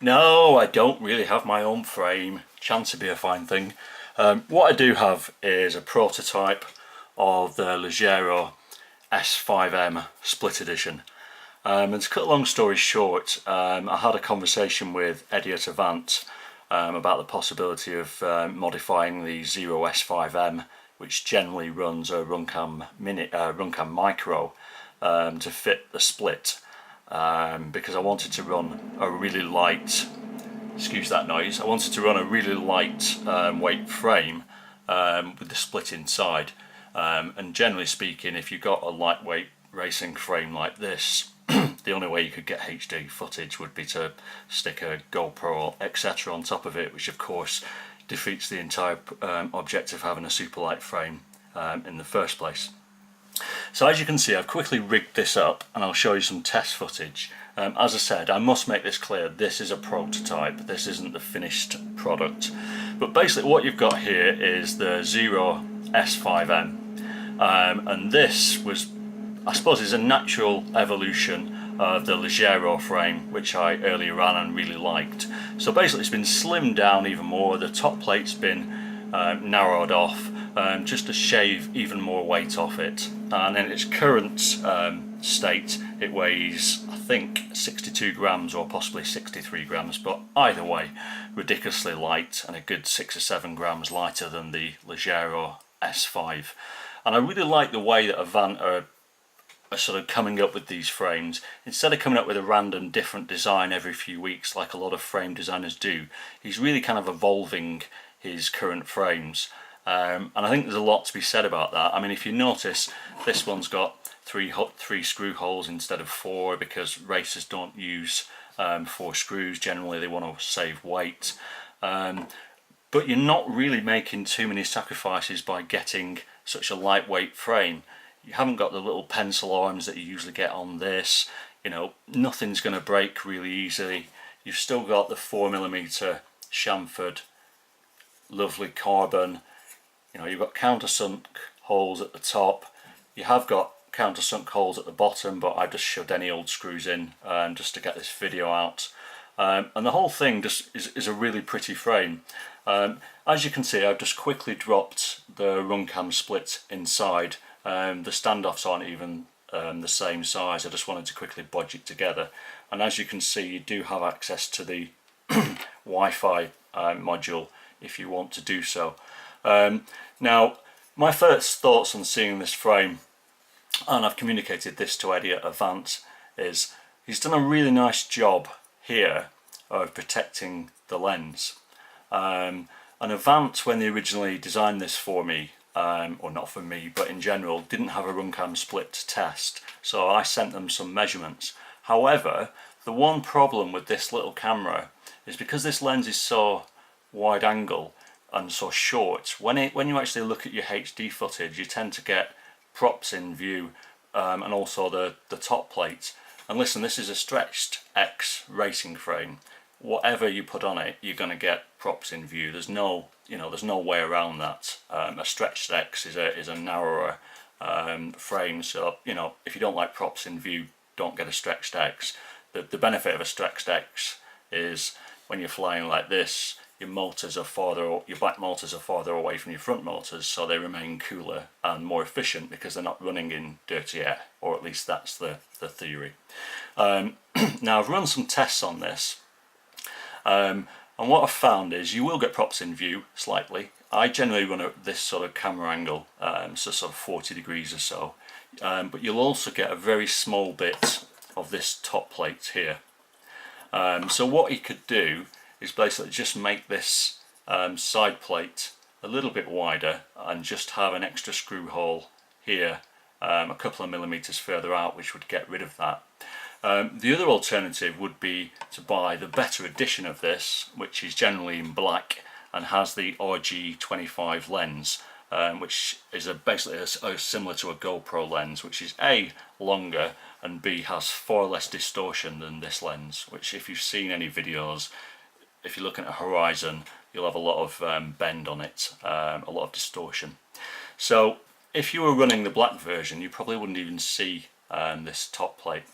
No, I don't really have my own frame. Chance to be a fine thing. What I do have is a prototype of the Xero S5M split edition. And to cut a long story short, I had a conversation with Eddie at Avant about the possibility of modifying the Xero S5M, which generally runs a Runcam Micro, to fit the split. Because I wanted to run a really light, excuse that noise, I wanted to run a really light weight frame with the split inside. And generally speaking, if you've got a lightweight racing frame like this, the only way you could get HD footage would be to stick a GoPro etc on top of it, which of course defeats the entire objective of having a super light frame in the first place. So as you can see, I've quickly rigged this up and I'll show you some test footage. As I said, I must make this clear, this is a prototype, this isn't the finished product. But basically what you've got here is the Xero S5M, and this was, I suppose, is a natural evolution of the Xero frame, which I earlier ran and really liked. So basically it's been slimmed down even more, the top plate's been narrowed off, just to shave even more weight off it. And in its current state, it weighs, I think, 62 grams or possibly 63 grams, but either way, ridiculously light and a good 6 or 7 grams lighter than the Xero S5. And I really like the way that Avant are sort of coming up with these frames. Instead of coming up with a random different design every few weeks like a lot of frame designers do, he's really kind of evolving his current frames. And I think there's a lot to be said about that. I mean, if you notice, this one's got three screw holes instead of 4 because racers don't use 4 screws. Generally they want to save weight. But you're not really making too many sacrifices by getting such a lightweight frame. You haven't got the little pencil arms that you usually get on this. You know, nothing's going to break really easily. You've still got the 4mm chamfered, lovely carbon. You know, you've got countersunk holes at the top. You have got countersunk holes at the bottom, but I just shoved any old screws in just to get this video out. And the whole thing just is a really pretty frame. As you can see, I've just quickly dropped the Runcam split inside. The standoffs aren't even the same size. I just wanted to quickly bodge it together. And as you can see, you do have access to the Wi-Fi module if you want to do so. Now, my first thoughts on seeing this frame, and I've communicated this to Eddie at Avant, is he's done a really nice job here of protecting the lens. And Avant, when they originally designed this for me, or not for me, but in general, didn't have a Runcam split to test, so I sent them some measurements. However, the one problem with this little camera is because this lens is so wide angle and so short, when you actually look at your HD footage, you tend to get props in view, and also the top plate. And listen, this is a stretched X racing frame. Whatever you put on it, you're going to get props in view. There's no way around that. A stretched X is a narrower frame, so if you don't like props in view, don't get a stretched X. The benefit of a stretched X is when you're flying like this, your back motors are farther away from your front motors, so they remain cooler and more efficient because they're not running in dirty air, or at least that's the theory. Now I've run some tests on this, and what I've found is you will get props in view slightly. I generally run at this sort of camera angle, so sort of 40 degrees or so, but you'll also get a very small bit of this top plate here. So what you could do is basically just make this side plate a little bit wider and just have an extra screw hole here, a couple of millimeters further out, which would get rid of that. The other alternative would be to buy the better edition of this, which is generally in black and has the RG25 lens, which is basically similar to a GoPro lens, which is A, longer, and B, has far less distortion than this lens, which if you've seen any videos, if you're looking at a horizon, you'll have a lot of bend on it, a lot of distortion. So if you were running the black version, you probably wouldn't even see this top plate.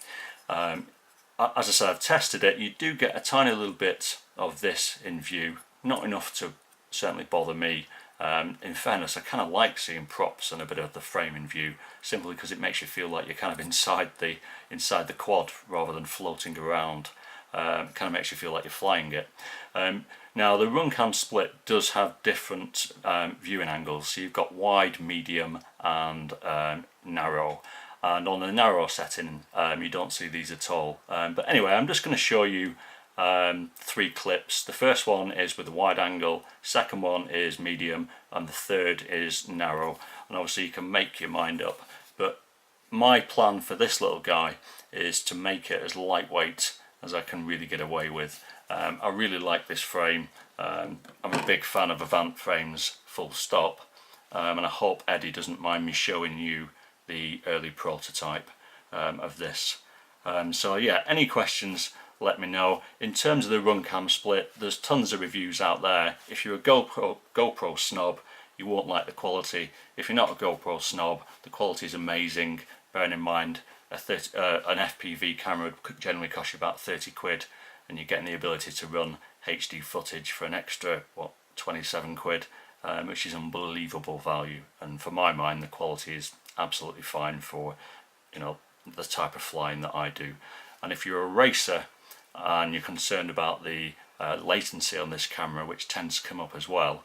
as I said, I've tested it. You do get a tiny little bit of this in view, not enough to certainly bother me. In fairness, I kind of like seeing props and a bit of the frame in view, simply because it makes you feel like you're kind of inside the quad rather than floating around. Kind of makes you feel like you're flying it. Now the run cam split does have different viewing angles. So you've got wide, medium and narrow. And on the narrow setting you don't see these at all. But anyway, I'm just going to show you 3 clips. The first one is with a wide angle, second one is medium, and the third is narrow. And obviously you can make your mind up, but my plan for this little guy is to make it as lightweight as I can really get away with. I really like this frame. I'm a big fan of Avant frames, full stop, and I hope Eddie doesn't mind me showing you the early prototype of this. So yeah, any questions, let me know. In terms of the run cam split, there's tons of reviews out there. If you're a GoPro snob, you won't like the quality. If you're not a GoPro snob, the quality is amazing. Bearing in mind an FPV camera would generally cost you about 30 quid, and you're getting the ability to run HD footage for an extra, what, 27 quid, which is unbelievable value. And for my mind, the quality is absolutely fine for, you know, the type of flying that I do. And if you're a racer and you're concerned about the latency on this camera, which tends to come up as well,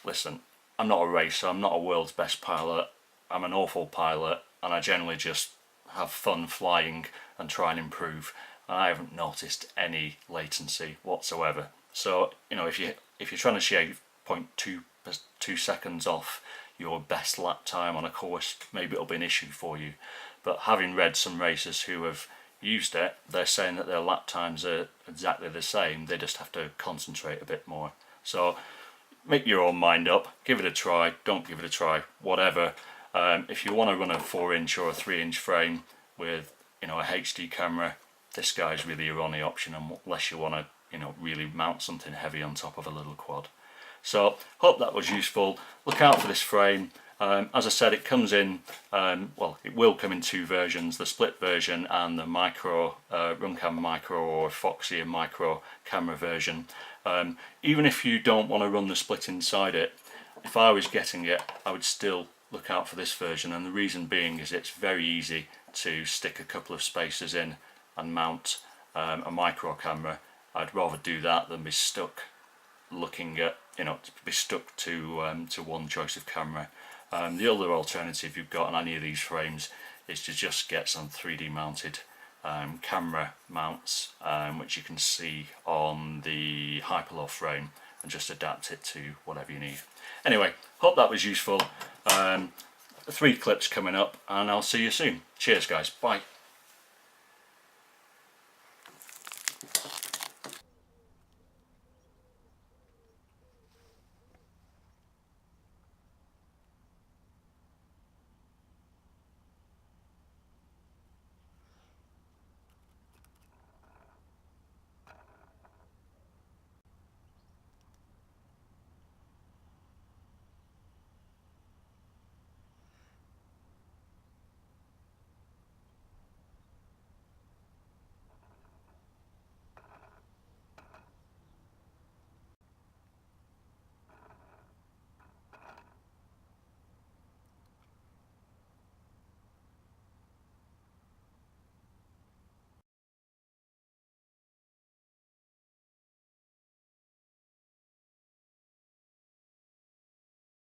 listen, I'm not a racer, I'm not a world's best pilot, I'm an awful pilot, and I generally just have fun flying and try and improve. I haven't noticed any latency whatsoever. So, you know, if you're trying to shave 0.2 seconds off your best lap time on a course, maybe it'll be an issue for you. But having read some racers who have used it, they're saying that their lap times are exactly the same. They just have to concentrate a bit more. So make your own mind up, give it a try, don't give it a try, whatever. If you want to run a 4-inch or a 3-inch frame with, you know, a HD camera, this guy's really your only option, unless you want to, you know, really mount something heavy on top of a little quad. So hope that was useful. Look out for this frame. As I said, it comes in, well, it will come in 2 versions, the split version and the micro, Runcam micro or Foxy and micro camera version. Even if you don't want to run the split inside it, if I was getting it, I would still look out for this version, and the reason being is it's very easy to stick a couple of spacers in and mount a micro camera. I'd rather do that than be stuck looking at, you know, be stuck to one choice of camera. The other alternative you've got on any of these frames is to just get some 3D mounted camera mounts, which you can see on the Hyperlow frame, and just adapt it to whatever you need. Anyway, hope that was useful. 3 clips coming up, and I'll see you soon. Cheers guys, bye.